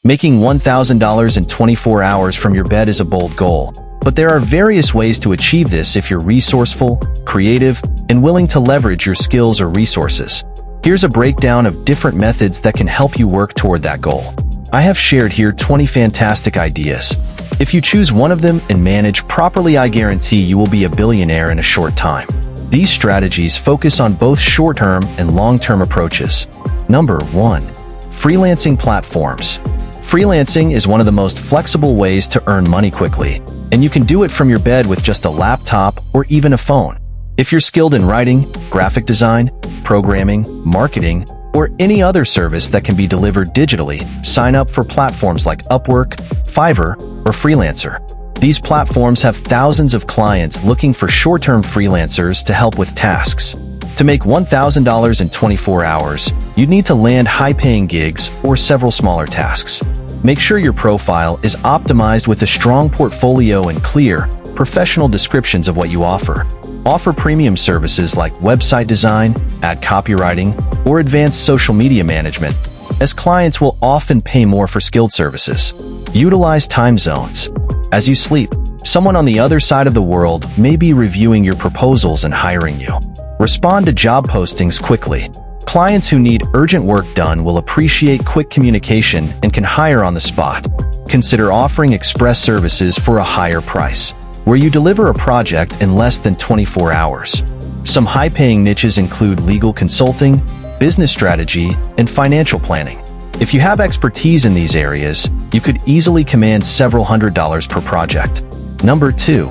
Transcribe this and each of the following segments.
Making $1,000 in 24 hours from your bed is a bold goal, but there are various ways to achieve this if you're resourceful, creative, and willing to leverage your skills or resources. Here's a breakdown of different methods that can help you work toward that goal. I have shared here 20 fantastic ideas. If you choose one of them and manage properly, I guarantee you will be a billionaire in a short time. These strategies focus on both short-term and long-term approaches. Number 1. Freelancing platforms. Freelancing is one of the most flexible ways to earn money quickly, and you can do it from your bed with just a laptop or even a phone. If you're skilled in writing, graphic design, programming, marketing, or any other service that can be delivered digitally, sign up for platforms like Upwork, Fiverr, or Freelancer. These platforms have thousands of clients looking for short-term freelancers to help with tasks. To make $1,000 in 24 hours, you'd need to land high-paying gigs or several smaller tasks. Make sure your profile is optimized with a strong portfolio and clear, professional descriptions of what you offer. Offer premium services like website design, ad copywriting, or advanced social media management, as clients will often pay more for skilled services. Utilize time zones. As you sleep, someone on the other side of the world may be reviewing your proposals and hiring you. Respond to job postings quickly. Clients who need urgent work done will appreciate quick communication and can hire on the spot. Consider offering express services for a higher price, where you deliver a project in less than 24 hours. Some high-paying niches include legal consulting, business strategy, and financial planning. If you have expertise in these areas, you could easily command several $100s per project. Number 2.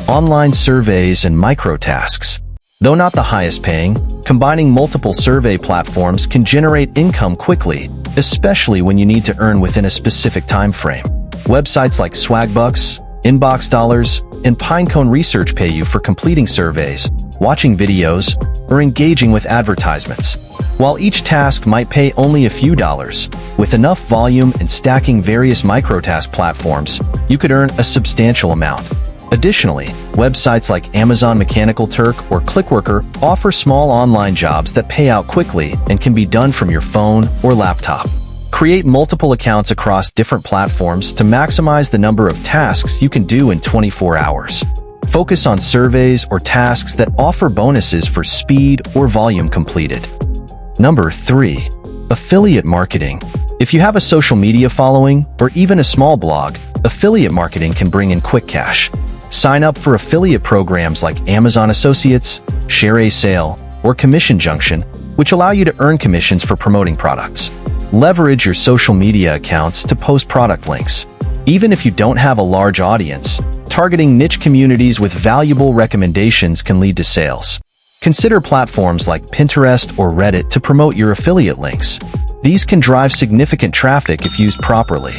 Online surveys and micro-tasks. Though not the highest paying, combining multiple survey platforms can generate income quickly, especially when you need to earn within a specific time frame. Websites like Swagbucks, Inbox Dollars, and Pinecone Research pay you for completing surveys, watching videos, or engaging with advertisements. While each task might pay only a few dollars, with enough volume and stacking various microtask platforms, you could earn a substantial amount. Additionally, websites like Amazon Mechanical Turk or Clickworker offer small online jobs that pay out quickly and can be done from your phone or laptop. Create multiple accounts across different platforms to maximize the number of tasks you can do in 24 hours. Focus on surveys or tasks that offer bonuses for speed or volume completed. Number 3. Affiliate marketing. If you have a social media following or even a small blog, affiliate marketing can bring in quick cash. Sign up for affiliate programs like Amazon Associates, Share a Sale, or Commission Junction, which allow you to earn commissions for promoting products. Leverage your social media accounts to post product links. Even if you don't have a large audience, targeting niche communities with valuable recommendations can lead to sales. Consider platforms like Pinterest or Reddit to promote your affiliate links. These can drive significant traffic if used properly.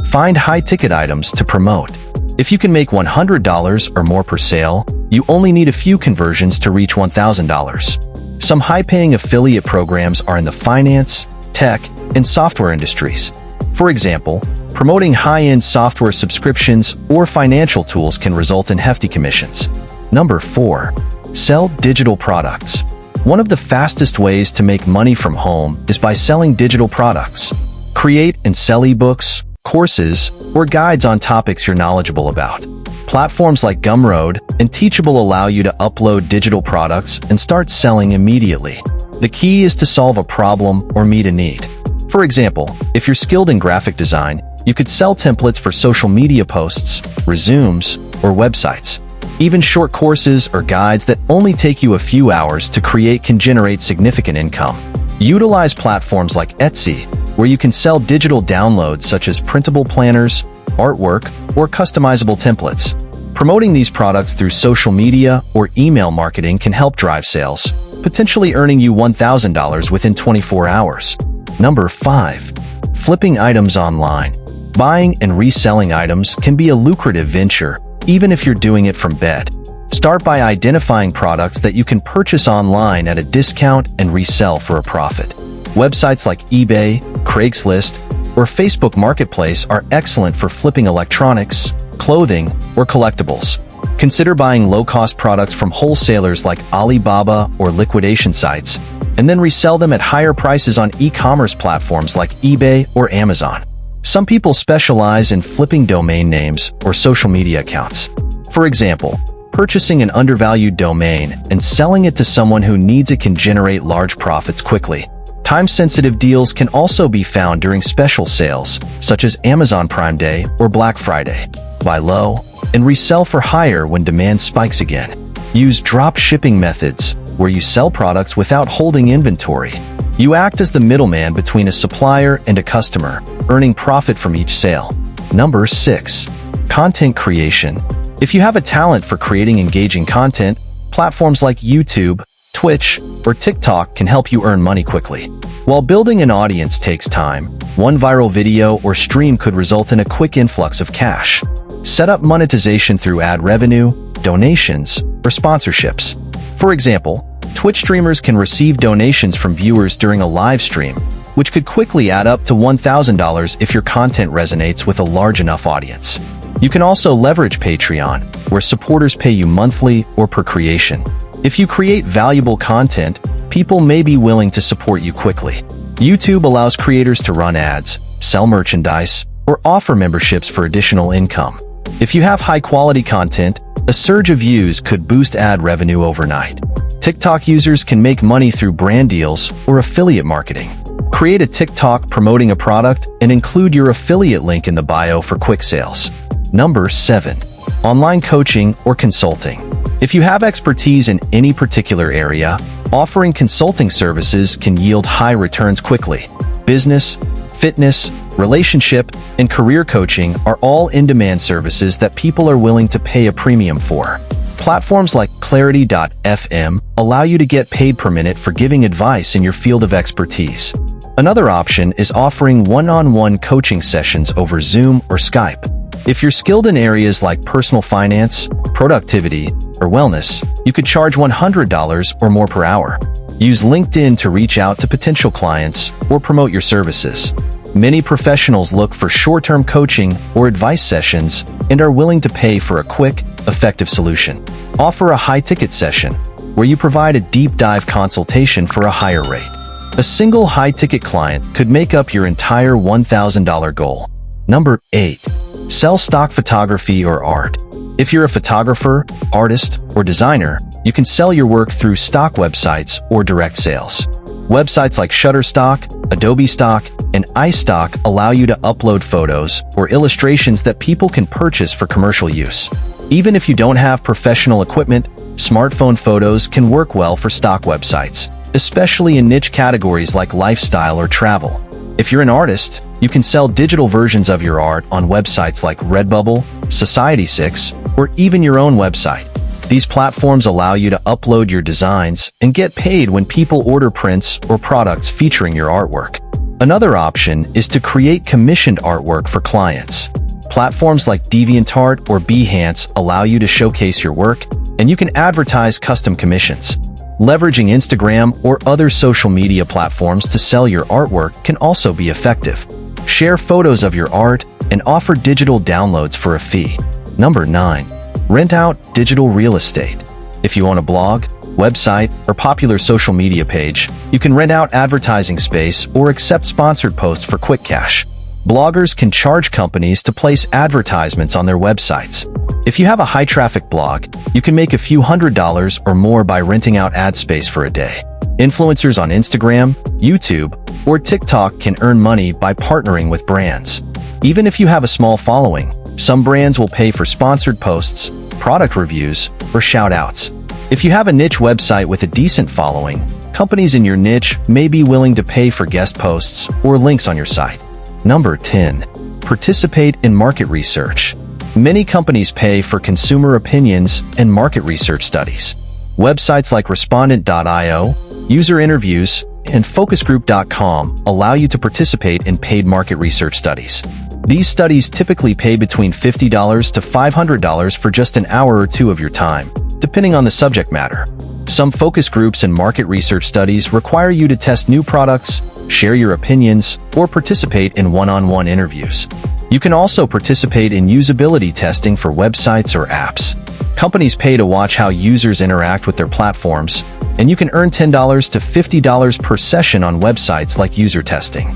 Find high-ticket items to promote. If you can make $100 or more per sale, you only need a few conversions to reach $1,000. Some high-paying affiliate programs are in the finance, tech, and software industries. For example, promoting high-end software subscriptions or financial tools can result in hefty commissions. Number 4. Sell digital products. One of the fastest ways to make money from home is by selling digital products. Create and sell ebooks, courses, or guides on topics you're knowledgeable about. Platforms like Gumroad and Teachable allow you to upload digital products and start selling immediately. The key is to solve a problem or meet a need. For example, if you're skilled in graphic design, you could sell templates for social media posts, resumes, or websites. Even short courses or guides that only take you a few hours to create can generate significant income. Utilize platforms like Etsy, where you can sell digital downloads such as printable planners, artwork, or customizable templates. Promoting these products through social media or email marketing can help drive sales, potentially earning you $1,000 within 24 hours. Number 5. Flipping items online. Buying and reselling items can be a lucrative venture, even if you're doing it from bed. Start by identifying products that you can purchase online at a discount and resell for a profit. Websites like eBay, Craigslist, or Facebook Marketplace are excellent for flipping electronics, clothing, or collectibles. Consider buying low-cost products from wholesalers like Alibaba or liquidation sites, and then resell them at higher prices on e-commerce platforms like eBay or Amazon. Some people specialize in flipping domain names or social media accounts. For example, purchasing an undervalued domain and selling it to someone who needs it can generate large profits quickly. Time-sensitive deals can also be found during special sales, such as Amazon Prime Day or Black Friday. Buy low and resell for higher when demand spikes again. Use drop shipping methods, where you sell products without holding inventory. You act as the middleman between a supplier and a customer, earning profit from each sale. Number 6. Content creation. If you have a talent for creating engaging content, platforms like YouTube, Twitch, or TikTok can help you earn money quickly. While building an audience takes time, one viral video or stream could result in a quick influx of cash. Set up monetization through ad revenue, donations, or sponsorships. For example, Twitch streamers can receive donations from viewers during a live stream, which could quickly add up to $1,000 if your content resonates with a large enough audience. You can also leverage Patreon, where supporters pay you monthly or per creation. If you create valuable content, people may be willing to support you quickly. YouTube allows creators to run ads, sell merchandise, or offer memberships for additional income. If you have high-quality content, a surge of views could boost ad revenue overnight. TikTok users can make money through brand deals or affiliate marketing. Create a TikTok promoting a product and include your affiliate link in the bio for quick sales. Number 7. Online coaching or consulting. If you have expertise in any particular area, offering consulting services can yield high returns quickly. Business, fitness, relationship, and career coaching are all in-demand services that people are willing to pay a premium for. Platforms like Clarity.fm allow you to get paid per minute for giving advice in your field of expertise. Another option is offering one-on-one coaching sessions over Zoom or Skype. If you're skilled in areas like personal finance, productivity, or wellness, you could charge $100 or more per hour. Use LinkedIn to reach out to potential clients or promote your services. Many professionals look for short-term coaching or advice sessions and are willing to pay for a quick, effective solution. Offer a high-ticket session, where you provide a deep-dive consultation for a higher rate. A single high-ticket client could make up your entire $1,000 goal. Number 8. Sell stock photography or art. If you're a photographer, artist, or designer, you can sell your work through stock websites or direct sales. Websites like Shutterstock, Adobe Stock, and iStock allow you to upload photos or illustrations that people can purchase for commercial use. Even if you don't have professional equipment, smartphone photos can work well for stock websites, especially in niche categories like lifestyle or travel. If you're an artist, you can sell digital versions of your art on websites like Redbubble, Society6, or even your own website. These platforms allow you to upload your designs and get paid when people order prints or products featuring your artwork. Another option is to create commissioned artwork for clients. Platforms like DeviantArt or Behance allow you to showcase your work, and you can advertise custom commissions. Leveraging Instagram or other social media platforms to sell your artwork can also be effective. Share photos of your art and offer digital downloads for a fee. Number 9. Rent out digital real estate. If you own a blog, website, or popular social media page, you can rent out advertising space or accept sponsored posts for quick cash. Bloggers can charge companies to place advertisements on their websites. If you have a high-traffic blog, you can make a few $100s or more by renting out ad space for a day. Influencers on Instagram, YouTube, or TikTok can earn money by partnering with brands. Even if you have a small following, some brands will pay for sponsored posts, product reviews, or shout-outs. If you have a niche website with a decent following, companies in your niche may be willing to pay for guest posts or links on your site. Number 10. Participate in market research. Many companies pay for consumer opinions and market research studies. Websites like Respondent.io, User Interviews, and Focusgroup.com allow you to participate in paid market research studies. These studies typically pay between $50 to $500 for just an hour or two of your time, depending on the subject matter. Some focus groups and market research studies require you to test new products, share your opinions, or participate in one-on-one interviews. You can also participate in usability testing for websites or apps. Companies pay to watch how users interact with their platforms, and you can earn $10 to $50 per session on websites like user testing.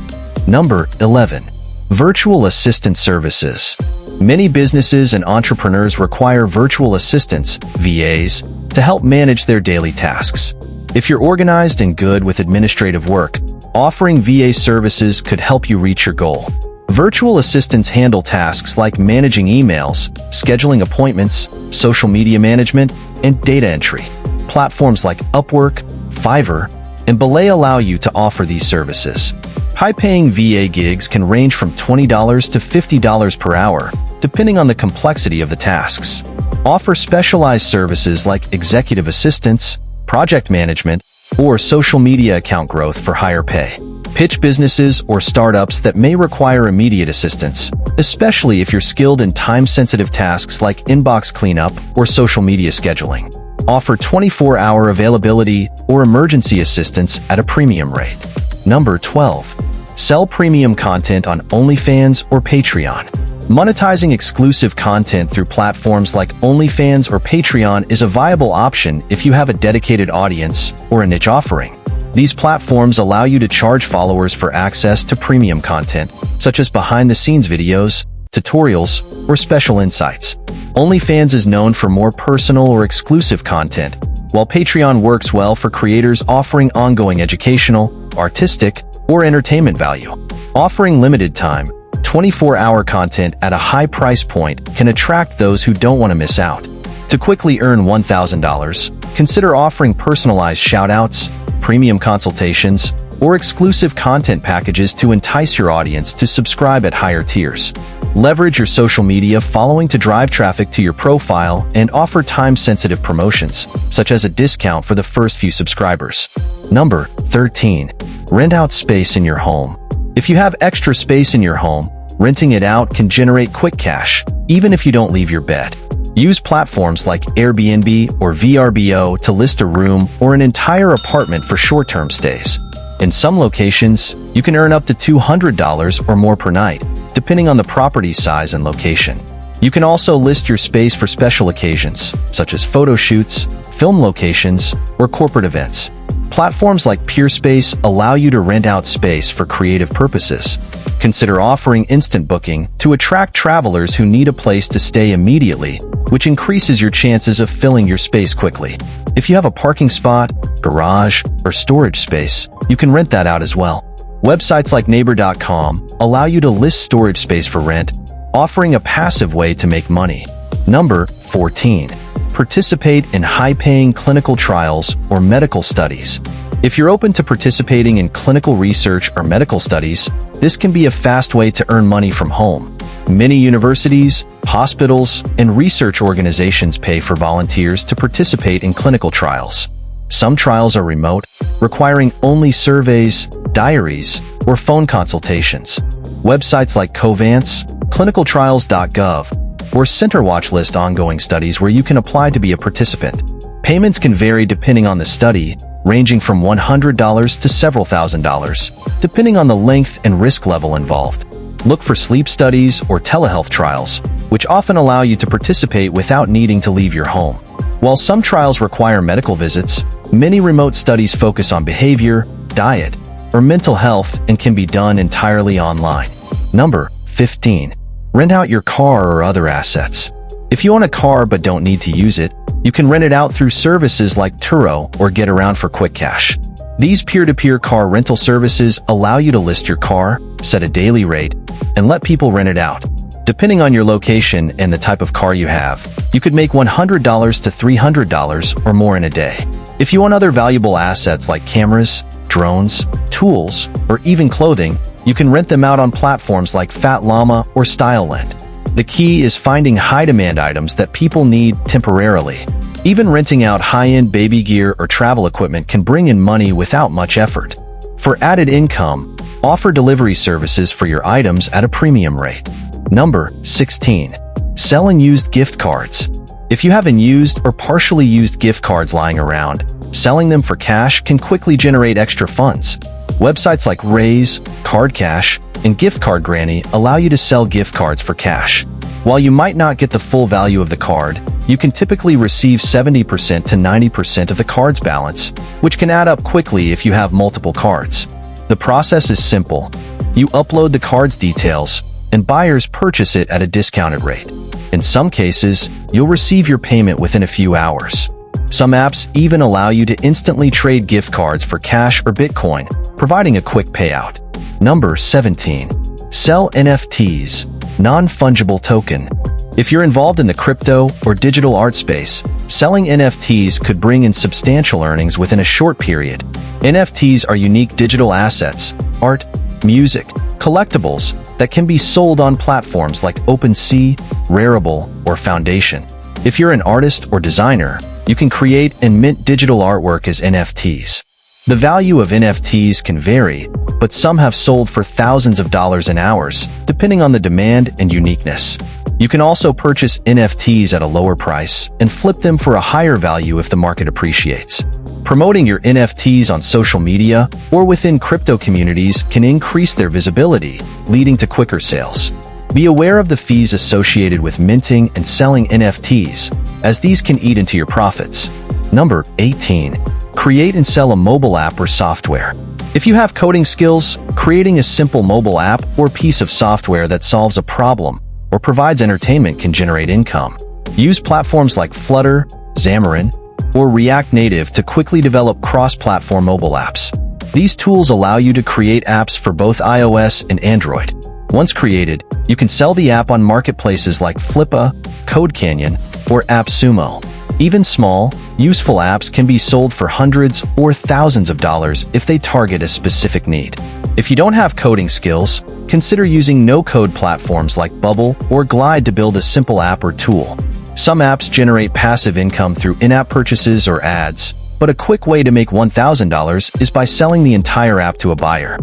Number 11. Virtual assistant services. Many businesses and entrepreneurs require virtual assistants, VAs, to help manage their daily tasks. If you're organized and good with administrative work, offering VA services could help you reach your goal. Virtual assistants handle tasks like managing emails, scheduling appointments, social media management, and data entry. Platforms like Upwork, Fiverr, and Belay allow you to offer these services. High-paying VA gigs can range from $20 to $50 per hour, depending on the complexity of the tasks. Offer specialized services like executive assistance, project management, or social media account growth for higher pay. Pitch businesses or startups that may require immediate assistance, especially if you're skilled in time-sensitive tasks like inbox cleanup or social media scheduling. Offer 24-hour availability or emergency assistance at a premium rate. Number 12. Sell premium content on OnlyFans or Patreon. Monetizing exclusive content through platforms like OnlyFans or Patreon is a viable option if you have a dedicated audience or a niche offering. These platforms allow you to charge followers for access to premium content, such as behind-the-scenes videos, tutorials, or special insights. OnlyFans is known for more personal or exclusive content, while Patreon works well for creators offering ongoing educational, artistic, or entertainment value. Offering limited-time, 24-hour content at a high price point can attract those who don't want to miss out. To quickly earn $1,000, consider offering personalized shoutouts, premium consultations, or exclusive content packages to entice your audience to subscribe at higher tiers. Leverage your social media following to drive traffic to your profile and offer time-sensitive promotions, such as a discount for the first few subscribers. Number 13. Rent out space in your home. If you have extra space in your home, renting it out can generate quick cash, even if you don't leave your bed. Use platforms like Airbnb or VRBO to list a room or an entire apartment for short-term stays. In some locations, you can earn up to $200 or more per night, depending on the property size and location. You can also list your space for special occasions, such as photo shoots, film locations, or corporate events. Platforms like PeerSpace allow you to rent out space for creative purposes. Consider offering instant booking to attract travelers who need a place to stay immediately, which increases your chances of filling your space quickly. If you have a parking spot, garage, or storage space, you can rent that out as well. Websites like Neighbor.com allow you to list storage space for rent, offering a passive way to make money. Number 14. Participate in high-paying clinical trials or medical studies. If you're open to participating in clinical research or medical studies, this can be a fast way to earn money from home. Many universities, hospitals, and research organizations pay for volunteers to participate in clinical trials. Some trials are remote, requiring only surveys, diaries, or phone consultations. Websites like Covance, clinicaltrials.gov, or CenterWatch list ongoing studies where you can apply to be a participant. Payments can vary depending on the study, ranging from $100 to several $1,000s, depending on the length and risk level involved. Look for sleep studies or telehealth trials, which often allow you to participate without needing to leave your home. While some trials require medical visits, many remote studies focus on behavior, diet, or mental health and can be done entirely online. Number 15. Rent out your car or other assets. If you own a car but don't need to use it, you can rent it out through services like Turo or Get Around for quick cash. These peer-to-peer car rental services allow you to list your car, set a daily rate, and let people rent it out. Depending on your location and the type of car you have, you could make $100 to $300 or more in a day. If you own other valuable assets like cameras, drones, tools, or even clothing, you can rent them out on platforms like Fat Llama or StyleLend. The key is finding high-demand items that people need temporarily. Even renting out high-end baby gear or travel equipment can bring in money without much effort. For added income, offer delivery services for your items at a premium rate. Number 16. Selling used gift cards. If you have unused or partially used gift cards lying around, selling them for cash can quickly generate extra funds. Websites like Raise, Card Cash, and Gift Card Granny allow you to sell gift cards for cash. While you might not get the full value of the card, you can typically receive 70% to 90% of the card's balance, which can add up quickly if you have multiple cards. The process is simple. You upload the card's details, and buyers purchase it at a discounted rate. In some cases, you'll receive your payment within a few hours. Some apps even allow you to instantly trade gift cards for cash or Bitcoin, providing a quick payout. Number 17. Sell NFTs, non-fungible token. If you're involved in the crypto or digital art space, selling NFTs could bring in substantial earnings within a short period. NFTs are unique digital assets, art, music, collectibles that can be sold on platforms like OpenSea, Rarible, or Foundation. If you're an artist or designer, you can create and mint digital artwork as NFTs. The value of NFTs can vary, but some have sold for thousands of dollars in hours, depending on the demand and uniqueness. You can also purchase NFTs at a lower price and flip them for a higher value if the market appreciates. Promoting your NFTs on social media or within crypto communities can increase their visibility, leading to quicker sales. Be aware of the fees associated with minting and selling NFTs, as these can eat into your profits. Number 18. Create and sell a mobile app or software. If you have coding skills, creating a simple mobile app or piece of software that solves a problem or provides entertainment can generate income. Use platforms like Flutter, Xamarin, or React Native to quickly develop cross-platform mobile apps. These tools allow you to create apps for both iOS and Android. Once created, you can sell the app on marketplaces like Flippa, CodeCanyon, or AppSumo. Even small, useful apps can be sold for hundreds or thousands of dollars if they target a specific need. If you don't have coding skills, consider using no-code platforms like Bubble or Glide to build a simple app or tool. Some apps generate passive income through in-app purchases or ads, but a quick way to make $1,000 is by selling the entire app to a buyer.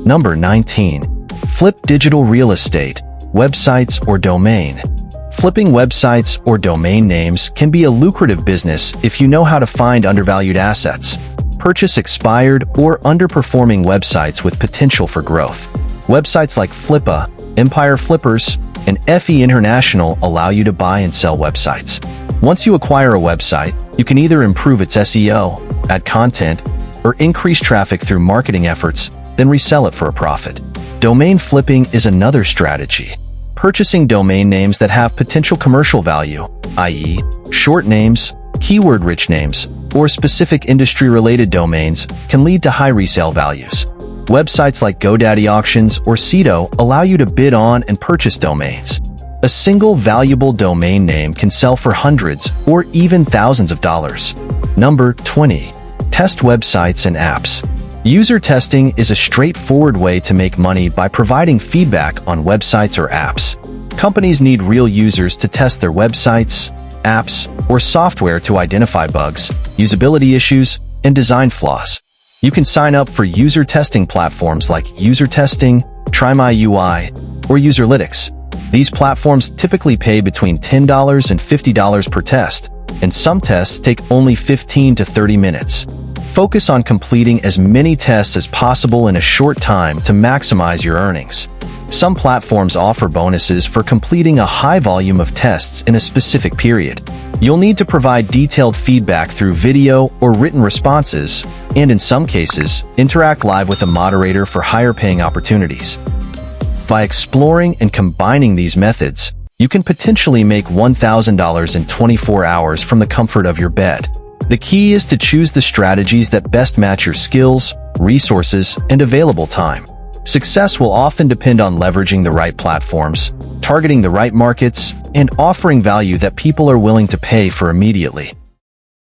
Number 19. Flip digital real estate, websites or domain. Flipping websites or domain names can be a lucrative business if you know how to find undervalued assets. Purchase expired or underperforming websites with potential for growth. Websites like Flippa, Empire Flippers, and FE International allow you to buy and sell websites. Once you acquire a website, you can either improve its SEO, add content, or increase traffic through marketing efforts, then resell it for a profit. Domain flipping is another strategy. Purchasing domain names that have potential commercial value, i.e., short names, keyword-rich names, or specific industry-related domains, can lead to high resale values. Websites like GoDaddy Auctions or Sedo allow you to bid on and purchase domains. A single valuable domain name can sell for hundreds or even thousands of dollars. Number 20. Test websites and apps. User testing is a straightforward way to make money by providing feedback on websites or apps. Companies need real users to test their websites, apps, or software to identify bugs, usability issues, and design flaws. You can sign up for user testing platforms like UserTesting, TryMyUI, or Userlytics. These platforms typically pay between $10 and $50 per test, and some tests take only 15 to 30 minutes. Focus on completing as many tests as possible in a short time to maximize your earnings. Some platforms offer bonuses for completing a high volume of tests in a specific period. You'll need to provide detailed feedback through video or written responses, and in some cases, interact live with a moderator for higher-paying opportunities. By exploring and combining these methods, you can potentially make $1,000 in 24 hours from the comfort of your bed. The key is to choose the strategies that best match your skills, resources, and available time. Success will often depend on leveraging the right platforms, targeting the right markets, and offering value that people are willing to pay for immediately.